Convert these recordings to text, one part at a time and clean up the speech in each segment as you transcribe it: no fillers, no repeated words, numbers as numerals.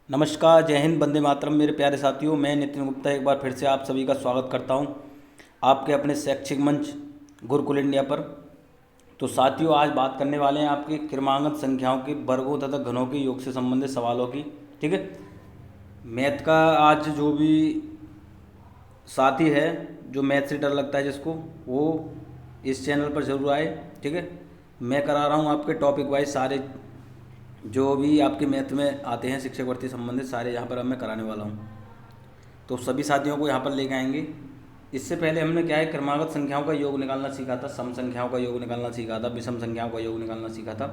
नमस्कार, जय हिंद, वंदे मातरम। मेरे प्यारे साथियों, मैं नितिन गुप्ता एक बार फिर से आप सभी का स्वागत करता हूं आपके अपने शैक्षिक मंच गुरुकुल इंडिया पर। तो साथियों, आज बात करने वाले हैं आपके क्रमांगत संख्याओं के वर्गों तथा घनों के योग से संबंधित सवालों की। ठीक है। मैथ का आज जो भी साथी है, जो मैथ से डर लगता है जिसको, वो इस चैनल पर जरूर आए। ठीक है। मैं करा रहा हूँ आपके टॉपिक वाइज सारे जो भी आपके मैथ में आते हैं शिक्षक भर्ती संबंधित, सारे यहाँ पर अब मैं कराने वाला हूँ। तो सभी साथियों को यहाँ पर लेके आएंगे। इससे पहले हमने क्या है, क्रमागत संख्याओं का योग निकालना सीखा था, सम संख्याओं का योग निकालना सीखा था, विषम संख्याओं का योग निकालना सीखा था।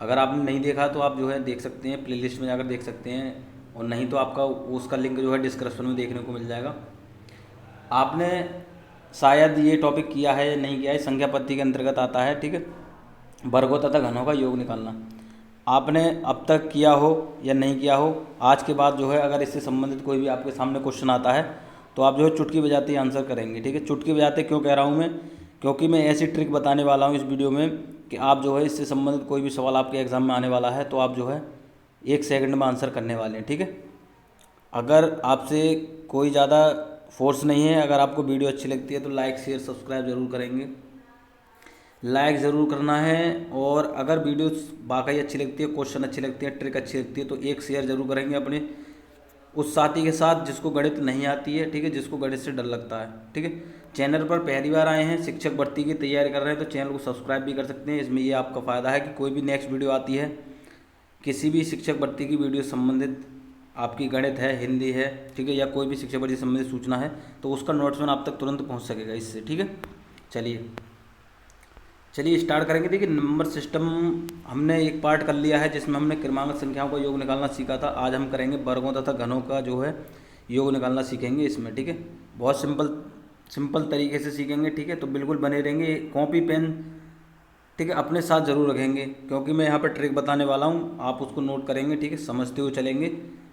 अगर आपने नहीं देखा तो आप जो है देख सकते हैं, प्लेलिस्ट में जाकर देख सकते हैं, और नहीं तो आपका उसका लिंक जो है डिस्क्रिप्शन में देखने को मिल जाएगा। आपने शायद ये टॉपिक किया है या नहीं किया है, संख्या पद्धति के अंतर्गत आता है। ठीक है। वर्गों तथा घनों का योग निकालना आपने अब तक किया हो या नहीं किया हो, आज के बाद जो है अगर इससे संबंधित कोई भी आपके सामने क्वेश्चन आता है तो आप जो है चुटकी बजाते ही आंसर करेंगे। ठीक है। चुटकी बजाते क्यों कह रहा हूँ मैं, क्योंकि मैं ऐसी ट्रिक बताने वाला हूँ इस वीडियो में कि आप जो है इससे संबंधित कोई भी सवाल आपके एग्ज़ाम में आने वाला है तो आप जो है 1 सेकंड में आंसर करने वाले हैं। ठीक है। अगर आपसे कोई ज़्यादा फोर्स नहीं है, अगर आपको वीडियो अच्छी लगती है तो लाइक शेयर सब्सक्राइब ज़रूर करेंगे, लाइक ज़रूर करना है। और अगर वीडियो वाकई अच्छी लगती है, क्वेश्चन अच्छे लगते हैं, ट्रिक अच्छी लगती है तो एक शेयर ज़रूर करेंगे अपने उस साथी के साथ जिसको गणित नहीं आती है। ठीक है। जिसको गणित से डर लगता है। ठीक है। चैनल पर पहली बार आए हैं, शिक्षक भर्ती की तैयारी कर रहे हैं तो चैनल को सब्सक्राइब भी कर सकते हैं। इसमें ये आपका फ़ायदा है कि कोई भी नेक्स्ट वीडियो आती है, किसी भी शिक्षक भर्ती की वीडियो संबंधित, आपकी गणित है, हिंदी है, ठीक है, या कोई भी शिक्षक भर्ती संबंधित सूचना है तो उसका नोटिफिकेशन आप तक तुरंत पहुँच सकेगा इससे। ठीक है। चलिए चलिए स्टार्ट करेंगे। देखिए, नंबर सिस्टम हमने एक पार्ट कर लिया है जिसमें हमने क्रमांक संख्याओं का योग निकालना सीखा था। आज हम करेंगे वर्गों तथा घनों का जो है योग निकालना सीखेंगे इसमें। ठीक है। बहुत सिंपल तरीके से सीखेंगे। ठीक है। तो बिल्कुल बने रहेंगे, कॉपी पेन ठीक है अपने साथ ज़रूर रखेंगे, क्योंकि मैं यहाँ पर ट्रिक बताने वाला हूँ, आप उसको नोट करेंगे। ठीक है। समझते हुए चलेंगे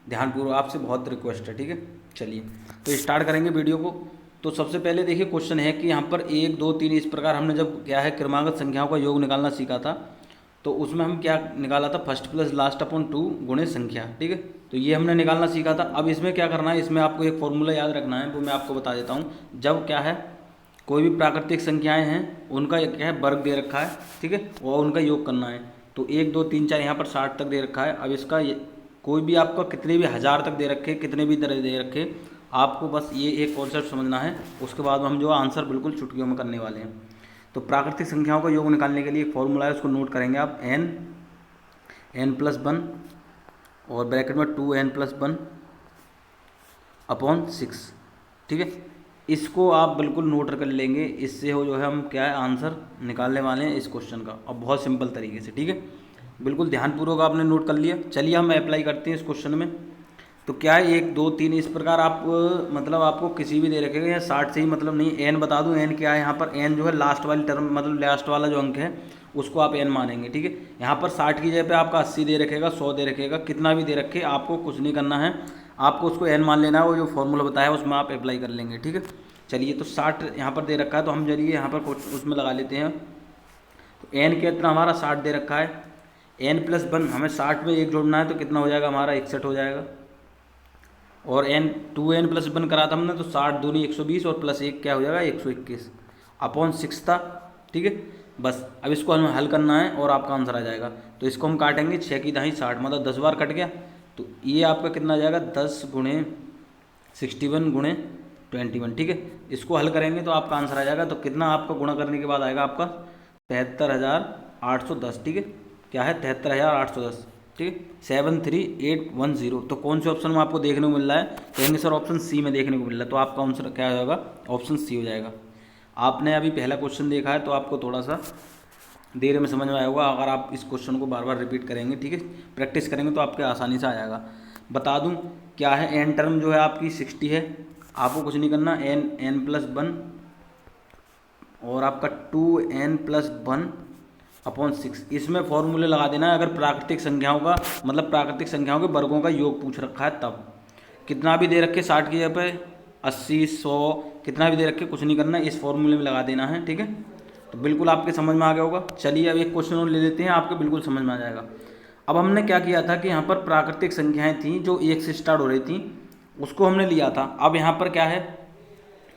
ध्यानपूर्वक, आपसे बहुत रिक्वेस्ट है। ठीक है। चलिए तो स्टार्ट करेंगे वीडियो को। तो सबसे पहले देखिए क्वेश्चन है कि यहाँ पर 1 2 3 इस प्रकार हमने जब क्या है क्रमागत संख्याओं का योग निकालना सीखा था तो उसमें हम क्या निकाला था, फर्स्ट प्लस लास्ट अपॉन 2 गुणे संख्या। ठीक है। तो ये हमने निकालना सीखा था। अब इसमें क्या करना है, इसमें आपको एक फॉर्मूला याद रखना है, वो मैं आपको बता देता हूँ। जब क्या है कोई भी प्राकृतिक संख्याएं हैं उनका क्या है वर्ग दे रखा है, ठीक है, और उनका योग करना है। तो 1 2 3 4 यहाँ पर 60 तक दे रखा है। अब इसका कोई भी आपका कितने भी हज़ार तक दे रखे, कितने भी तरह दे रखे, आपको बस ये एक कॉन्सेप्ट समझना है। उसके बाद हम जो आंसर बिल्कुल चुटकियों में करने वाले हैं। तो प्राकृतिक संख्याओं का योग निकालने के लिए एक फॉर्मूला है, उसको नोट करेंगे आप। n+1 और ब्रैकेट में 2n+1 अपॉन 6। ठीक है। इसको आप बिल्कुल नोट कर लेंगे, इससे हो जो है हम क्या है आंसर निकालने वाले हैं इस क्वेश्चन का, और बहुत सिंपल तरीके से। ठीक है। बिल्कुल ध्यानपूर्वक आपने नोट कर लिया। चलिए हम अप्लाई करते हैं इस क्वेश्चन में। तो क्या है 1 2 3 इस प्रकार आप मतलब आपको किसी भी दे रखेगा, या 60 से ही मतलब नहीं, एन बता दूं। एन क्या है यहाँ पर, एन जो है लास्ट वाली टर्म, मतलब लास्ट वाला जो अंक है उसको आप एन मानेंगे। ठीक है। यहाँ पर 60 की जगह पे आपका 80 दे रखेगा, 100 दे रखेगा, कितना भी दे रखे, आपको कुछ नहीं करना है, आपको उसको एन मान लेना है। वो जो फॉर्मूला बताया उसमें आप अप्लाई कर लेंगे। ठीक है। चलिए तो 60 यहाँ पर दे रखा है तो हम चलिए यहाँ पर उसमें लगा लेते हैं। तो एन कितना हमारा 60 दे रखा है, n+1 हमें 60 में 1 जोड़ना है तो कितना हो जाएगा हमारा 61 हो जाएगा। और n+1 करा था हमने तो 60 दूनी 120 और प्लस 1 क्या हो जाएगा 121 अपॉन 6 था। ठीक है। बस अब इसको हमें हल करना है और आपका आंसर आ जाएगा। तो इसको हम काटेंगे 6 की दहाई 60, मतलब 10 बार कट गया। तो ये आपका कितना आ जाएगा 10 गुणे 61 गुणे 21। ठीक है। इसको हल करेंगे तो आपका आंसर आ जाएगा। तो कितना आपका गुणा करने के बाद आएगा आपका 73,810। ठीक है। क्या है 73,810। ठीक है। 73810। तो कौन से ऑप्शन में आपको देखने को मिल रहा है, कहेंगे सर ऑप्शन सी में देखने को मिल रहा है, तो आपका आंसर क्या हो जाएगा, ऑप्शन सी हो जाएगा। आपने अभी पहला क्वेश्चन देखा है तो आपको थोड़ा सा देर में समझ में आया होगा। अगर आप इस क्वेश्चन को बार बार रिपीट करेंगे, ठीक है, प्रैक्टिस करेंगे तो आपके आसानी से आ जाएगा। बता दूं क्या है, एन टर्म जो है आपकी 60 है, आपको कुछ नहीं करना, n+1 और आपका 2n+1 अपॉन 6, इसमें फॉर्मूले लगा देना है। अगर प्राकृतिक संख्याओं का मतलब प्राकृतिक संख्याओं के वर्गों का योग पूछ रखा है तब कितना भी दे रखे, 60 की जगह पे 80 100 कितना भी दे रखे, कुछ नहीं करना, इस फॉर्मूले में लगा देना है। ठीक है। तो बिल्कुल आपके समझ में आ गया होगा। चलिए अब एक क्वेश्चन और ले लेते हैं, आपके बिल्कुल समझ में आ जाएगा। अब हमने क्या किया था कि यहाँ पर प्राकृतिक संख्याएं थी जो 1 से स्टार्ट हो रही थी, उसको हमने लिया था। अब यहाँ पर क्या है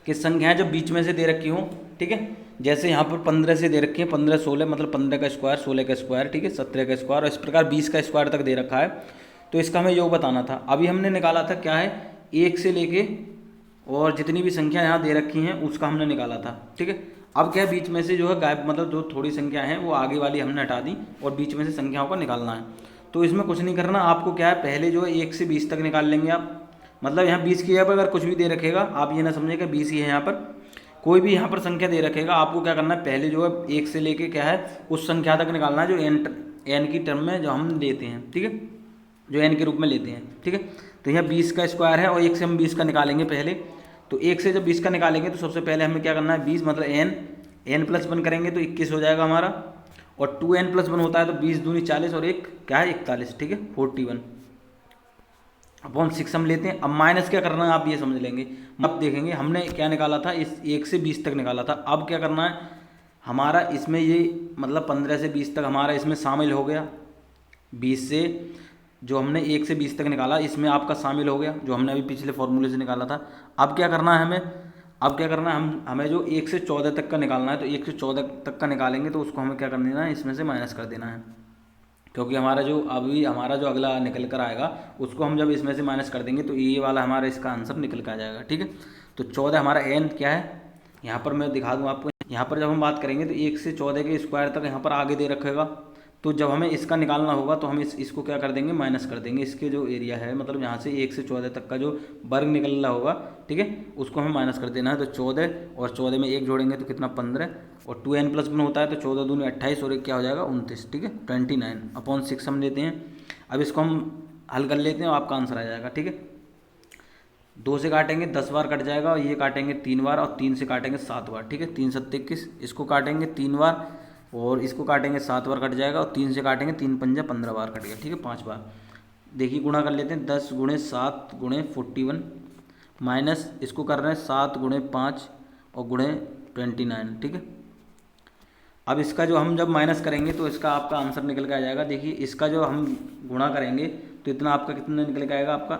कि संख्याएं जब बीच में से दे रखी हों, ठीक है, जैसे यहाँ पर 15 से दे रखी है, 15 16 मतलब 15 का स्क्वायर, 16 का स्क्वायर, ठीक है, 17 का स्क्वायर और इस प्रकार 20 का स्क्वायर तक दे रखा है, तो इसका हमें योग बताना था। अभी हमने निकाला था क्या है, 1 से लेके और जितनी भी संख्या यहाँ दे रखी हैं उसका हमने निकाला था, ठीक है। अब क्या है, बीच में से जो है गायब, मतलब जो थोड़ी संख्या है वो आगे वाली हमने हटा दी और बीच में से संख्याओं को निकालना है। तो इसमें कुछ नहीं करना आपको, क्या है, पहले जो है 1 से 20 तक निकाल लेंगे आप। मतलब यहाँ 20 की जगह पर अगर कुछ भी दे रखेगा, आप ये ना समझे कि 20 ही है, यहाँ पर कोई भी यहाँ पर संख्या दे रखेगा, आपको क्या करना है, पहले जो है 1 से लेके क्या है उस संख्या तक निकालना है जो एन की टर्म में जो हम लेते हैं, ठीक है, जो एन के रूप में लेते हैं, ठीक है। तो यहाँ 20 का स्क्वायर है और 1 से हम 20 का निकालेंगे पहले। तो 1 से जब 20 का निकालेंगे तो सबसे पहले हमें क्या करना है, 20 मतलब एन प्लस 1 करेंगे तो 21 हो जाएगा हमारा, और 2n प्लस 1 होता है तो 20 दूनी 40 और एक क्या है 41, ठीक है, 41 अपॉन 6 हम लेते हैं। अब माइनस क्या करना है आप ये समझ लेंगे। अब देखेंगे हमने क्या निकाला था, इस 1 से 20 तक निकाला था। अब क्या करना है हमारा, इसमें ये मतलब 15 से 20 तक हमारा इसमें शामिल हो गया, 20 से जो हमने 1 से 20 तक निकाला इसमें आपका शामिल हो गया, जो हमने अभी पिछले फॉर्मूले से निकाला था। अब क्या करना है हमें, अब क्या करना है, हमें जो 1 से 14 तक का निकालना है, तो 1 से 14 तक का निकालेंगे तो उसको हमें क्या कर देना है, इसमें से माइनस कर देना है, क्योंकि हमारा जो अभी हमारा जो अगला निकल कर आएगा उसको हम जब इसमें से माइनस कर देंगे तो ये वाला हमारा इसका आंसर निकल कर आ जाएगा, ठीक है। तो 14 हमारा एन क्या है, यहाँ पर मैं दिखा दूँ आपको, यहाँ पर जब हम बात करेंगे तो 1 से 14 के स्क्वायर तक यहाँ पर आगे दे रखेगा, तो जब हमें इसका निकालना होगा तो हम इसको क्या कर देंगे, माइनस कर देंगे। इसके जो एरिया है मतलब यहाँ से 1 से 14 तक का जो वर्ग निकल रहा होगा, ठीक है, उसको हमें माइनस कर देना है। तो 14 और 14 में 1 जोड़ेंगे तो कितना 15 और 2n प्लस 1 होता है तो 14 दूनी 28 और 1 क्या हो जाएगा 29, ठीक है, 29 अपॉन 6 हम लेते हैं। अब इसको हम हल कर लेते हैं और आपका आंसर आ जाएगा, ठीक है। 2 से काटेंगे 10 बार कट जाएगा और ये काटेंगे 3 बार और 3 से काटेंगे 7 बार, ठीक है, 3 7 21, इसको काटेंगे 3 बार और इसको काटेंगे 7 बार कट जाएगा और 3 से काटेंगे 3 पंजा 15 बार कट गया, ठीक है, 5 बार। देखिए गुणा कर लेते हैं, 10 गुणे 7 गुणे 41 माइनस इसको कर रहे हैं 7 गुणे 5 और गुणे 29, ठीक है। अब इसका जो हम जब माइनस करेंगे तो इसका आपका आंसर निकल के आ जाएगा। देखिए इसका जो हम गुणा करेंगे तो इतना आपका कितना निकल के आएगा, आपका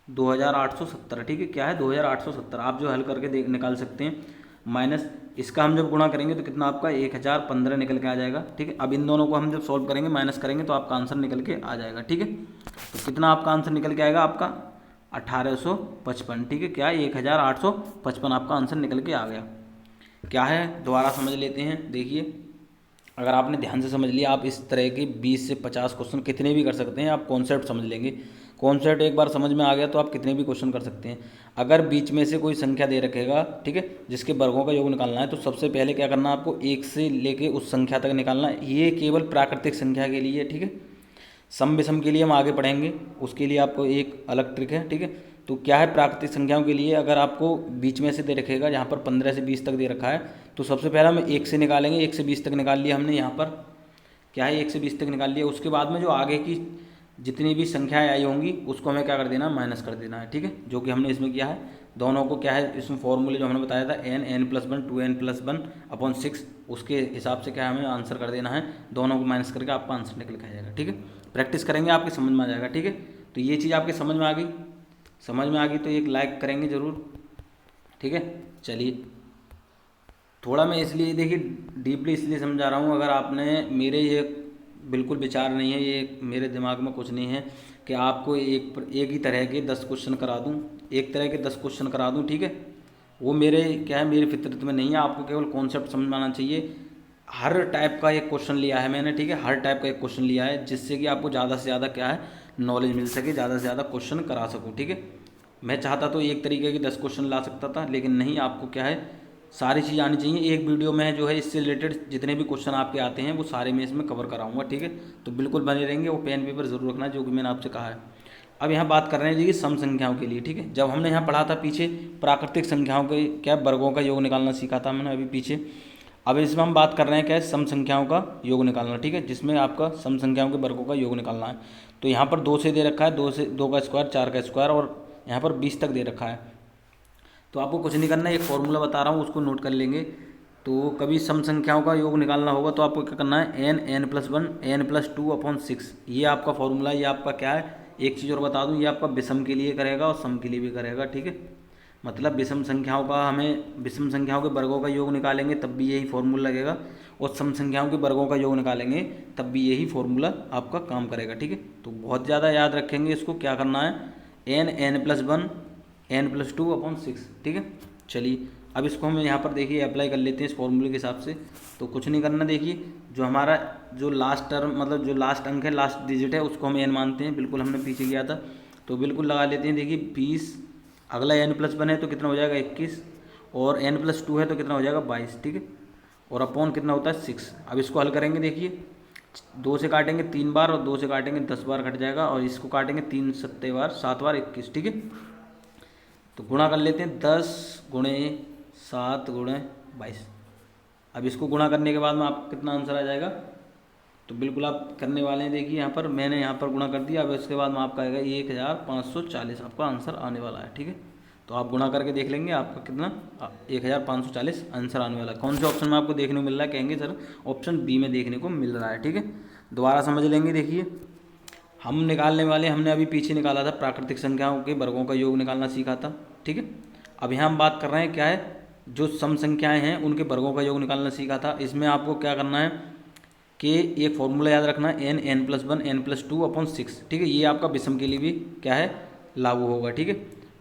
2870, ठीक है, क्या है 2870, आप जो हल करके निकाल सकते हैं। माइनस इसका हम जब गुणा करेंगे तो कितना आपका 1015 निकल के आ जाएगा, ठीक है। अब इन दोनों को हम जब सॉल्व करेंगे माइनस करेंगे तो आपका आंसर निकल के आ जाएगा, ठीक है। तो कितना आपका आंसर निकल के आएगा, आपका 1855, ठीक है, क्या 1855 आपका आंसर निकल के आ गया। क्या है दोबारा समझ लेते हैं। देखिए अगर आपने ध्यान से समझ लिया, आप इस तरह के 20 से 50 क्वेश्चन कितने भी कर सकते हैं। आप कॉन्सेप्ट समझ लेंगे, कॉन्सेप्ट एक बार समझ में आ गया तो आप कितने भी क्वेश्चन कर सकते हैं। अगर बीच में से कोई संख्या दे रखेगा, ठीक है, जिसके वर्गों का योग निकालना है, तो सबसे पहले क्या करना है आपको 1 से लेके उस संख्या तक निकालना है। ये केवल प्राकृतिक संख्या के लिए, ठीक है। सम विषम के लिए हम आगे पढ़ेंगे, उसके लिए आपको एक अलग ट्रिक है, ठीक है। तो क्या है प्राकृतिक संख्याओं के लिए अगर आपको बीच में से दे रखेगा, यहाँ पर 15 से 20 तक दे रखा है, तो सबसे पहले हम 1 से निकालेंगे। 1 से 20 तक निकाल लिया हमने, यहाँ पर क्या है 1 से 20 तक निकाल लिया। उसके बाद में जो आगे की जितनी भी संख्याएं आई होंगी उसको हमें क्या कर देना, माइनस कर देना है, ठीक है, जो कि हमने इसमें किया है। दोनों को क्या है, इसमें फॉर्मूले जो हमने बताया था n plus 1 2n plus 1 upon 6, उसके हिसाब से क्या हमें आंसर कर देना है। दोनों को माइनस करके आपका आंसर निकल के आ जाएगा, ठीक है। प्रैक्टिस करेंगे आपकी समझ में आ जाएगा, ठीक है। तो ये चीज़ आपके समझ में आ गई, समझ में आ गई तो एक लाइक करेंगे ज़रूर, ठीक है। चलिए थोड़ा मैं इसलिए देखिए डीपली इसलिए समझा रहा हूँ, अगर आपने मेरे ये बिल्कुल विचार नहीं है, ये मेरे दिमाग में कुछ नहीं है कि आपको एक ही तरह के 10 क्वेश्चन करा दूँ, एक तरह के 10 क्वेश्चन करा दूँ, ठीक है। वो मेरे क्या है, मेरी फितरत में नहीं है। आपको केवल कॉन्सेप्ट समझ में आना चाहिए। हर टाइप का एक क्वेश्चन लिया है मैंने, ठीक है, हर टाइप का एक क्वेश्चन लिया है, जिससे कि आपको ज़्यादा से ज़्यादा क्या है नॉलेज मिल सके, ज़्यादा से ज़्यादा क्वेश्चन करा सकूँ, ठीक है। मैं चाहता तो एक तरीके के 10 क्वेश्चन ला सकता था, लेकिन नहीं, आपको क्या है सारी चीज़ आनी चाहिए। एक वीडियो में जो है इससे रिलेटेड जितने भी क्वेश्चन आपके आते हैं वो सारे मैं इसमें कवर कराऊंगा, ठीक है। तो बिल्कुल बने रहेंगे, वो पेन पेपर ज़रूर रखना जो कि मैंने आपसे कहा है। अब यहाँ बात कर रहे हैं जी सम संख्याओं के लिए, ठीक है। जब हमने यहाँ पढ़ा था पीछे प्राकृतिक संख्याओं के क्या वर्गों का योग निकालना सीखा था मैंने अभी पीछे। अब इसमें हम बात कर रहे हैं क्या है, सम संख्याओं का योग निकालना, ठीक है, जिसमें आपका सम संख्याओं के वर्गों का योग निकालना है। तो यहाँ पर 2 से दे रखा है, 2 का स्क्वायर, 4 का स्क्वायर और यहाँ पर 20 तक दे रखा है। तो आपको कुछ नहीं करना है, एक फॉर्मूला बता रहा हूँ उसको नोट कर लेंगे। तो कभी सम संख्याओं का योग निकालना होगा तो आपको क्या करना है, n+1 n+2/6, ये आपका फॉर्मूला, ये आपका क्या है। एक चीज़ और बता दूं, ये आपका विषम के लिए करेगा और सम के लिए भी करेगा, ठीक है। मतलब विषम संख्याओं का हमें, विषम संख्याओं के वर्गों का योग निकालेंगे तब भी यही फॉर्मूला लगेगा, और सम संख्याओं के वर्गों का योग निकालेंगे तब भी यही फॉर्मूला आपका काम करेगा, ठीक है। तो बहुत ज़्यादा याद रखेंगे इसको, क्या करना है, n+1 n+2/6, ठीक है। चलिए अब इसको हम यहाँ पर देखिए अप्लाई कर लेते हैं इस फॉर्मूले के हिसाब से। तो कुछ नहीं करना, देखिए जो हमारा जो लास्ट टर्म, मतलब जो लास्ट अंक है, लास्ट डिजिट है, उसको हम n मानते हैं, बिल्कुल हमने पीछे किया था। तो बिल्कुल लगा लेते हैं, देखिए 20, अगला n+1 है तो कितना हो जाएगा 21, और n+2 है तो कितना हो जाएगा 22, ठीक है। और अपॉन कितना होता है 6। अब इसको हल करेंगे, देखिए 2 से काटेंगे 3 बार और 2 से काटेंगे 10 बार कट जाएगा, और इसको काटेंगे 3 7 बार, 7 बार 21, ठीक है। तो गुणा कर लेते हैं, 10 × 7 × 22। अब इसको गुणा करने के बाद में आपको कितना आंसर आ जाएगा, तो बिल्कुल आप करने वाले हैं, देखिए यहाँ पर मैंने यहाँ पर गुणा कर दिया। अब इसके बाद में आपका आएगा 1540 आपका आंसर आने वाला है, ठीक है। तो आप गुणा करके देख लेंगे आपका कितना 1540 आंसर आने वाला है। कौन से ऑप्शन में आपको देखने को मिल रहा है, कहेंगे सर ऑप्शन बी में देखने को मिल रहा है, ठीक है। दोबारा समझ लेंगे, देखिए हम निकालने वाले, हमने अभी पीछे निकाला था प्राकृतिक संख्याओं के वर्गों का योग निकालना सीखा था, ठीक है। अब यहाँ हम बात कर रहे हैं क्या है, जो सम संख्याएं हैं उनके वर्गों का योग निकालना सीखा था। इसमें आपको क्या करना है कि एक फॉर्मूला याद रखना है, n+1 n+2/6, ठीक है। ये आपका विषम के लिए भी क्या है, लागू होगा, ठीक है।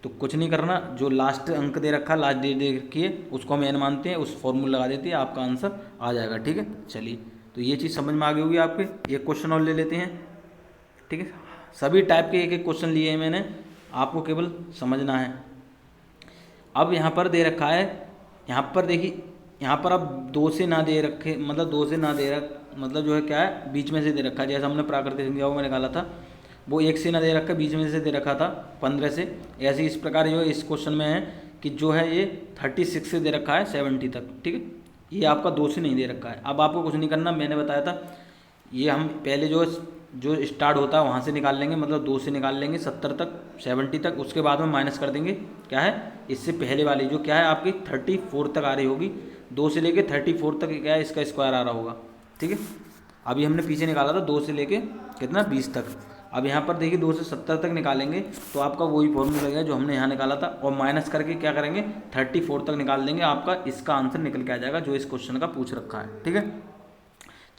तो कुछ नहीं करना, जो लास्ट अंक दे रखा, लास्ट डेट दे रखी है, उसको हम n मानते हैं, उस फॉर्मूला लगा देते हैं, आपका आंसर आ जाएगा, ठीक है। चलिए तो ये चीज़ समझ में आ गई होगी आपके। एक क्वेश्चन और ले लेते हैं, ठीक है। सभी टाइप के एक एक क्वेश्चन लिए हैं मैंने, आपको केवल समझना है। अब यहाँ पर दे रखा है, यहाँ पर देखिए, यहाँ पर अब 2 से ना दे रखे, मतलब 2 से ना दे रख, मतलब जो है क्या है, बीच में से दे रखा है। जैसा हमने प्राकृतिक संख्याओं में निकाला था, वो 1 से ना दे रखा, बीच में से दे रखा था 15 से। ऐसे इस प्रकार जो है इस क्वेश्चन में है कि जो है ये 36 से दे रखा है 70 तक, ठीक है। ये आपका 2 से नहीं दे रखा है। अब आपको कुछ नहीं करना, मैंने बताया था, ये हम पहले जो स्टार्ट होता है वहाँ से निकाल लेंगे, मतलब 2 से निकाल लेंगे 70 तक, 70 तक, उसके बाद में माइनस कर देंगे क्या है, इससे पहले वाली जो क्या है आपकी 34 तक आ रही होगी, 2 से लेके 34 तक क्या है, इसका स्क्वायर आ रहा होगा, ठीक है। अभी हमने पीछे निकाला था 2 से लेके कितना 20 तक। अब यहाँ पर देखिए 2 से 70 तक निकालेंगे तो आपका वही फॉर्मूला लगेगा जो हमने यहाँ निकाला था, और माइनस करके क्या करेंगे 34 तक निकाल देंगे, आपका इसका आंसर निकल के आ जाएगा जो इस क्वेश्चन का पूछ रखा है, ठीक है।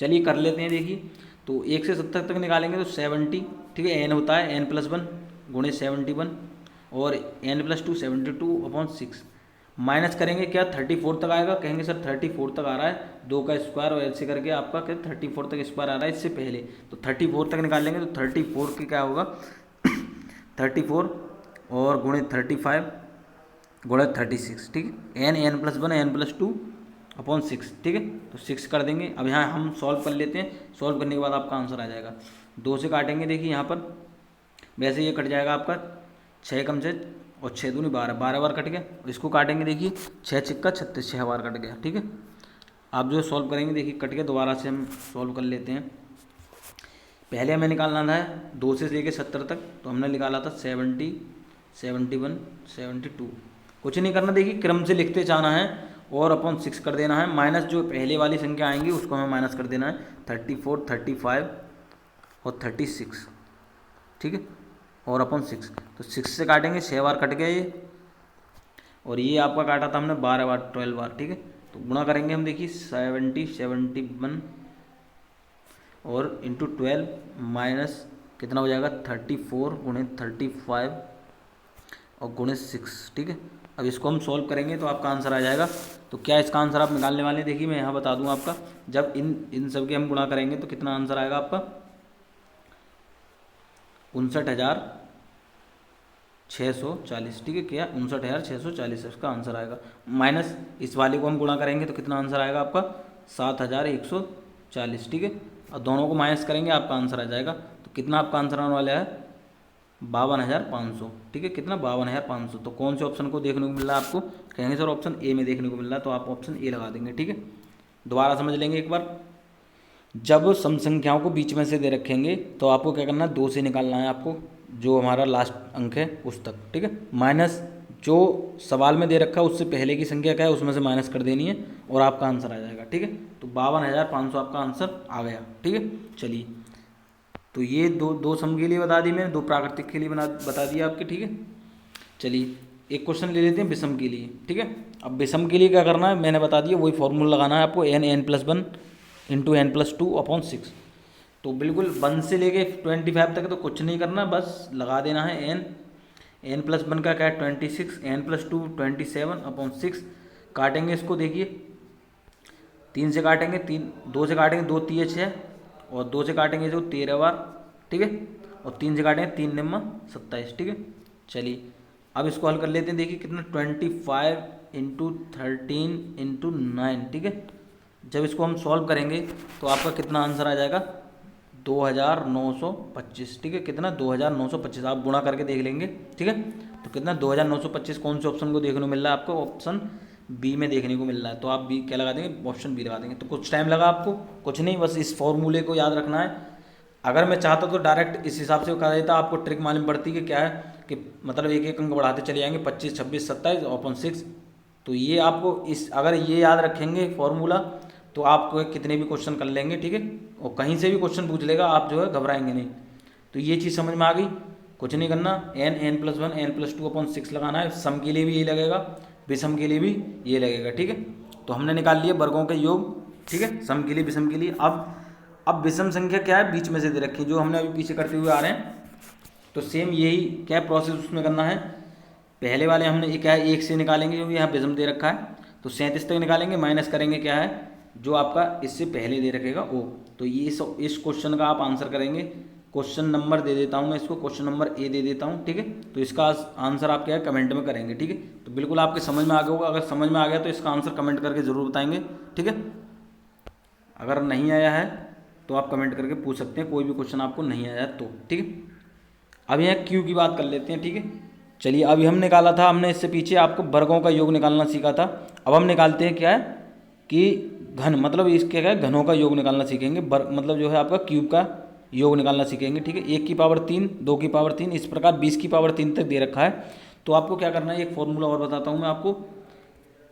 चलिए कर लेते हैं, देखिए तो 1 से 70 तक निकालेंगे तो 70, ठीक है। n होता है n+1 × 71, और n+2 72/6, माइनस करेंगे क्या 34 तक आएगा, कहेंगे सर 34 तक आ रहा है, 2 का स्क्वायर, और ऐसे करके आपका क्या 34 तक स्क्वायर आ रहा है इससे पहले, तो 34 तक निकालेंगे तो 34 के क्या होगा 34 और × 35 × 36, ठीक है। n+1 n+2/6, ठीक है। तो 6 कर देंगे। अब यहाँ हम सॉल्व कर लेते हैं, सॉल्व करने के बाद आपका आंसर आ जाएगा। 2 से काटेंगे, देखिए यहाँ पर वैसे ये कट जाएगा आपका 6 कम से, और 6 दूनी 12, 12 बार कट गया। इसको काटेंगे, देखिए 6 छिक्का 36, 6 बार कट गया, ठीक है। आप जो सॉल्व करेंगे, देखिए कट गया, दोबारा से हम सॉल्व कर लेते हैं। पहले हमें निकालना था 2 से लेके 70 तक, तो हमने निकाला था 70, 71, 72। कुछ नहीं करना, देखिए क्रम से लिखते जाना है और अपॉन 6 कर देना है, माइनस जो पहले वाली संख्या आएंगी उसको हमें माइनस कर देना है, 34, 35 और 36, ठीक है, और अपॉन 6। तो 6 से काटेंगे, 6 बार कट गया ये, और ये आपका काटा था हमने 12 बार, 12 बार, ठीक है। तो गुणा करेंगे हम, देखिए 70, 71 और इंटू 12 माइनस कितना हो जाएगा 34 × 35 और × 6, ठीक है। अब इसको हम सॉल्व करेंगे तो आपका आंसर आ जाएगा। तो क्या इसका आंसर आप निकालने वाले हैं, देखिए मैं यहाँ बता दूँ आपका, जब इन सब के हम गुणा करेंगे तो कितना आंसर आएगा आपका 59,640, ठीक है। क्या 59,640 इसका आंसर आएगा, माइनस इस वाले को हम गुणा करेंगे तो कितना आंसर आएगा आपका 7,140, ठीक है। और दोनों को माइनस करेंगे आपका आंसर आ जाएगा। तो कितना आपका आंसर आने वाला है 52,500, ठीक है। कितना 52,500। तो कौन से ऑप्शन को देखने को मिल रहा है आपको, कहेंगे सर ऑप्शन ए में देखने को मिल रहा है, तो आप ऑप्शन ए लगा देंगे, ठीक है। दोबारा समझ लेंगे एक बार, जब सम संख्याओं को बीच में से दे रखेंगे तो आपको क्या करना है 2 से निकालना है आपको, जो हमारा लास्ट अंक है उस तक, ठीक है। माइनस जो सवाल में दे रखा है उससे पहले की संख्या क्या है उसमें से माइनस कर देनी है और आपका आंसर आ जाएगा। ठीक है, तो 52,500 आपका आंसर आ गया। ठीक है, चलिए, तो ये दो सम के लिए बता दी मैंने, दो प्राकृतिक के लिए बता दिया आपके। ठीक है, चलिए एक क्वेश्चन ले लेते हैं विषम के लिए। ठीक है, अब विषम के लिए क्या करना है मैंने बता दिया, वही फॉर्मूला लगाना है आपको, n+1 इंटू n+2/6। तो बिल्कुल 1 से लेके 25 तक तो कुछ नहीं करना, बस लगा देना है n+1 का क्या है 26, n+2 27/6। काटेंगे इसको, देखिए 3 से काटेंगे, 2 से काटेंगे, 2 3 6 और 2 से काटेंगे जो 13 बार। ठीक है, और 3 से काटेंगे 3 9 27। ठीक है, चलिए अब इसको हल कर लेते हैं। देखिए कितना 25 इंटू 13 इंटू 9। ठीक है, जब इसको हम सॉल्व करेंगे तो आपका कितना आंसर आ जाएगा 2,925। ठीक है, कितना 2,925, आप गुणा करके देख लेंगे। ठीक है, तो कितना 2,925 कौन से ऑप्शन को देखने को मिल रहा है आपको, ऑप्शन बी में देखने को मिल रहा है। तो आप बी क्या लगा देंगे, ऑप्शन बी लगा देंगे। तो कुछ टाइम लगा आपको, कुछ नहीं, बस इस फॉर्मूले को याद रखना है। अगर मैं चाहता तो डायरेक्ट इस हिसाब से कर देता, आपको ट्रिक मालूम पड़ती कि क्या है कि मतलब एक एक अंक बढ़ाते चले जाएंगे 25 26 27/6। तो ये आपको इस अगर ये याद रखेंगे फॉर्मूला तो आप कितने भी क्वेश्चन कर लेंगे। ठीक है, और कहीं से भी क्वेश्चन पूछ लेगा, आप जो है घबराएंगे नहीं। तो ये चीज़ समझ में आ गई, कुछ नहीं करना, n+1 n+2/6 लगाना है। सम के लिए भी यही लगेगा, विषम के लिए भी ये लगेगा। ठीक है, तो हमने निकाल लिए वर्गों के योग। ठीक है, सम के लिए विषम के लिए। अब विषम संख्या क्या है बीच में से दे रखी, जो हमने अभी पीछे करते हुए आ रहे हैं। तो सेम यही क्या प्रोसेस उसमें करना है। पहले वाले हमने क्या है 1 से निकालेंगे, क्योंकि यहाँ विषम दे रखा है, तो 37 तक निकालेंगे, माइनस करेंगे क्या है जो आपका इससे पहले दे रखेगा वो। तो ये इस क्वेश्चन का आप आंसर करेंगे। क्वेश्चन नंबर दे देता हूँ मैं इसको, क्वेश्चन नंबर ए दे देता हूँ। ठीक है, तो इसका आंसर आप क्या है कमेंट में करेंगे। ठीक है, तो बिल्कुल आपके समझ में आ गया होगा, अगर समझ में आ गया तो इसका आंसर कमेंट करके ज़रूर बताएंगे। ठीक है, अगर नहीं आया है तो आप कमेंट करके पूछ सकते हैं, कोई भी क्वेश्चन आपको नहीं आया तो। ठीक है, अब यहाँ क्यू की बात कर लेते हैं। ठीक है, चलिए अभी हम निकाला था, हमने इससे पीछे आपको वर्गों का योग निकालना सीखा था। अब हम निकालते हैं क्या है कि घन, मतलब इसके क्या है घनों का योग निकालना सीखेंगे। मतलब जो है आपका क्यूब का योग निकालना सीखेंगे। ठीक है, 1 की पावर 3, 2 की पावर 3, इस प्रकार 20 की पावर 3 तक दे रखा है। तो आपको क्या करना है, एक फॉर्मूला और बताता हूँ मैं आपको,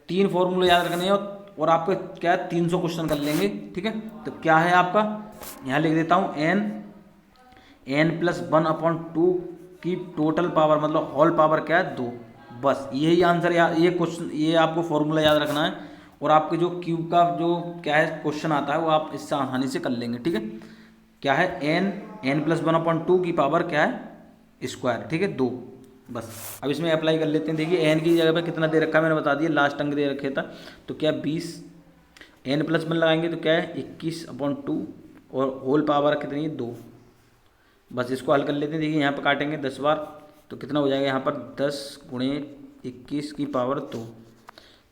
3 फॉर्मूले याद रखने हैं और आपको क्या है 300 क्वेश्चन कर लेंगे। ठीक है, तो क्या है आपका, यहाँ लिख देता हूँ n+1/2 की टोटल पावर, मतलब होल पावर क्या है 2। बस यही आंसर, ये क्वेश्चन, ये आपको फॉर्मूला याद रखना है। और आपके जो क्यूब का जो क्या है क्वेश्चन आता है वो आप इससे आसानी से कर लेंगे। ठीक है, क्या है n+1/2 की पावर क्या है स्क्वायर। ठीक है, 2। बस अब इसमें अप्लाई कर लेते हैं। देखिए n की जगह पे कितना दे रखा है मैंने बता दिया, लास्ट अंक दे रखे था। तो क्या 20, n+1 लगाएंगे तो क्या है 21/2 और होल पावर कितनी है 2। बस इसको हल कर लेते हैं। देखिए यहाँ पर काटेंगे 10 बार, तो कितना हो जाएगा यहाँ पर 10 गुणे 21 की पावर 2।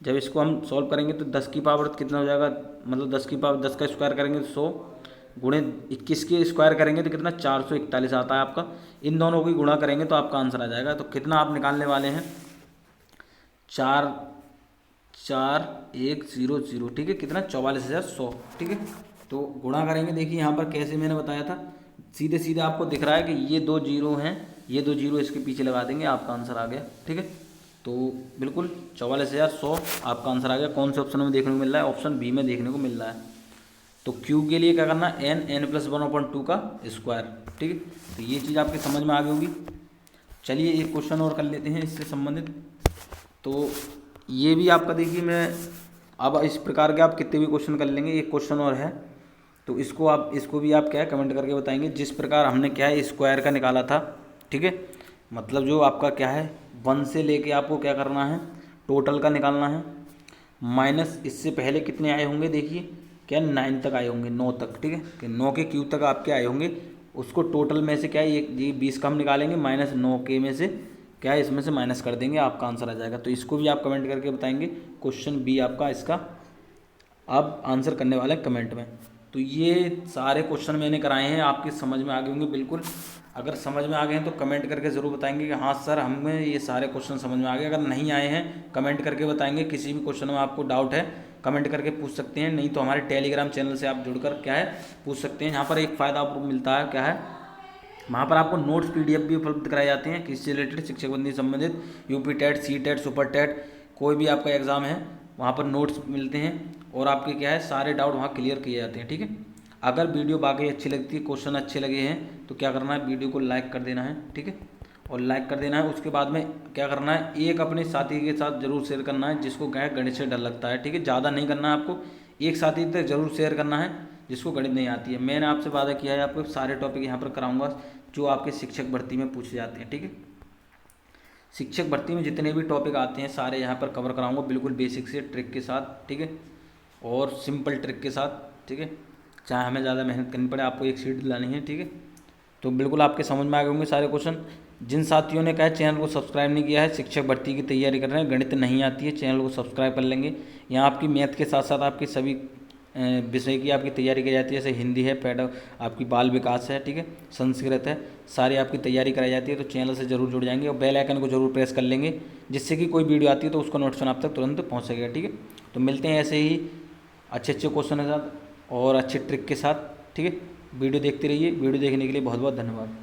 जब इसको हम सॉल्व करेंगे तो 10 की पावर कितना हो जाएगा, मतलब 10 की पावर 10 का स्क्वायर करेंगे तो 100, गुणे 21 के स्क्वायर करेंगे तो कितना 441 आता है आपका। इन दोनों को गुणा करेंगे तो आपका आंसर आ जाएगा। तो कितना आप निकालने वाले हैं 44100। ठीक है, कितना 44,100। ठीक है, तो गुणा करेंगे। देखिए यहाँ पर कैसे मैंने बताया था, सीधे सीधे आपको दिख रहा है कि ये 2 जीरो हैं, ये 2 जीरो इसके पीछे लगा देंगे, आपका आंसर आ गया। ठीक है, तो बिल्कुल 44,100 आपका आंसर आ गया। कौन से ऑप्शन में देखने को मिल रहा है, ऑप्शन बी में देखने को मिल रहा है। तो क्यूब के लिए क्या करना है n+1/2 का स्क्वायर। ठीक है, तो ये चीज़ आपकी समझ में आ गई होगी। चलिए एक क्वेश्चन और कर लेते हैं इससे संबंधित। तो ये भी आपका देखिए, मैं अब इस प्रकार के आप कितने भी क्वेश्चन कर लेंगे। एक क्वेश्चन और है, तो इसको भी आप क्या है कमेंट करके बताएंगे। जिस प्रकार हमने क्या है स्क्वायर का निकाला था। ठीक है, मतलब जो आपका क्या है 1 से लेके आपको क्या करना है टोटल का निकालना है, माइनस इससे पहले कितने आए होंगे, देखिए क्या 9 तक आए होंगे, 9 तक। ठीक है, कि 9 के क्यूब तक आपके आए होंगे, उसको टोटल में से क्या है ये 20 का हम निकालेंगे, माइनस 9 के में से क्या है इसमें से माइनस कर देंगे, आपका आंसर आ जाएगा। तो इसको भी आप कमेंट करके बताएंगे। क्वेश्चन बी आपका इसका आप आंसर करने वाले हैं कमेंट में। तो ये सारे क्वेश्चन मैंने कराए हैं, आपके समझ में आ गए होंगे बिल्कुल। अगर समझ में आ गए हैं तो कमेंट करके ज़रूर बताएंगे कि हाँ सर हमें ये सारे क्वेश्चन समझ में आ गए। अगर नहीं आए हैं कमेंट करके बताएंगे। किसी भी क्वेश्चन में आपको डाउट है कमेंट करके पूछ सकते हैं, नहीं तो हमारे टेलीग्राम चैनल से आप जुड़कर क्या है पूछ सकते हैं। यहाँ पर एक फ़ायदा आपको मिलता है, क्या है वहाँ पर आपको नोट्स PDF भी उपलब्ध कराए जाते हैं किससे रिलेटेड, शिक्षक बंदी से संबंधित, UP TET, C TET, super TET, कोई भी आपका एग्ज़ाम है वहाँ पर नोट्स मिलते हैं और आपके क्या है सारे डाउट वहाँ क्लियर किए जाते हैं। ठीक है, अगर वीडियो बाकी अच्छी लगती है, क्वेश्चन अच्छे लगे हैं तो क्या करना है, वीडियो को लाइक कर देना है। ठीक है, और लाइक कर देना है। उसके बाद में क्या करना है, एक अपने साथी के साथ जरूर शेयर करना है जिसको क्या है गणित से डर लगता है। ठीक है, ज़्यादा नहीं करना है आपको, एक साथी तक जरूर शेयर करना है जिसको गणित नहीं आती है। मैंने आपसे वादा किया है आपको सारे टॉपिक यहाँ पर कराऊंगा जो आपके शिक्षक भर्ती में पूछे जाते हैं। ठीक है, शिक्षक भर्ती में जितने भी टॉपिक आते हैं सारे यहाँ पर कवर कराऊंगा, बिल्कुल बेसिक से ट्रिक के साथ। ठीक है, और सिंपल ट्रिक के साथ। ठीक है, चाहे हमें ज़्यादा मेहनत करनी पड़े, आपको एक सीट दिलानी है। ठीक है, तो बिल्कुल आपके समझ में आ गए होंगे सारे क्वेश्चन। जिन साथियों ने कहा चैनल को सब्सक्राइब नहीं किया है, शिक्षक भर्ती की तैयारी कर रहे हैं, गणित नहीं आती है, चैनल को सब्सक्राइब कर लेंगे। यहाँ आपकी मैथ के साथ साथ आपकी सभी विषय की आपकी तैयारी की जाती है, जैसे हिंदी है, आपकी बाल विकास है, ठीक है, संस्कृत है, सारी आपकी तैयारी कराई जाती है। तो चैनल से जरूर जुड़ जाएंगे और बेल आइकन को जरूर प्रेस कर लेंगे जिससे कि कोई वीडियो आती है तो उसका नोटिफिकेशन आप तक तुरंत पहुँच सकेगा। ठीक है, तो मिलते हैं ऐसे ही अच्छे अच्छे क्वेश्चन के साथ और अच्छे ट्रिक के साथ। ठीक है, वीडियो देखते रहिए। वीडियो देखने के लिए बहुत बहुत धन्यवाद।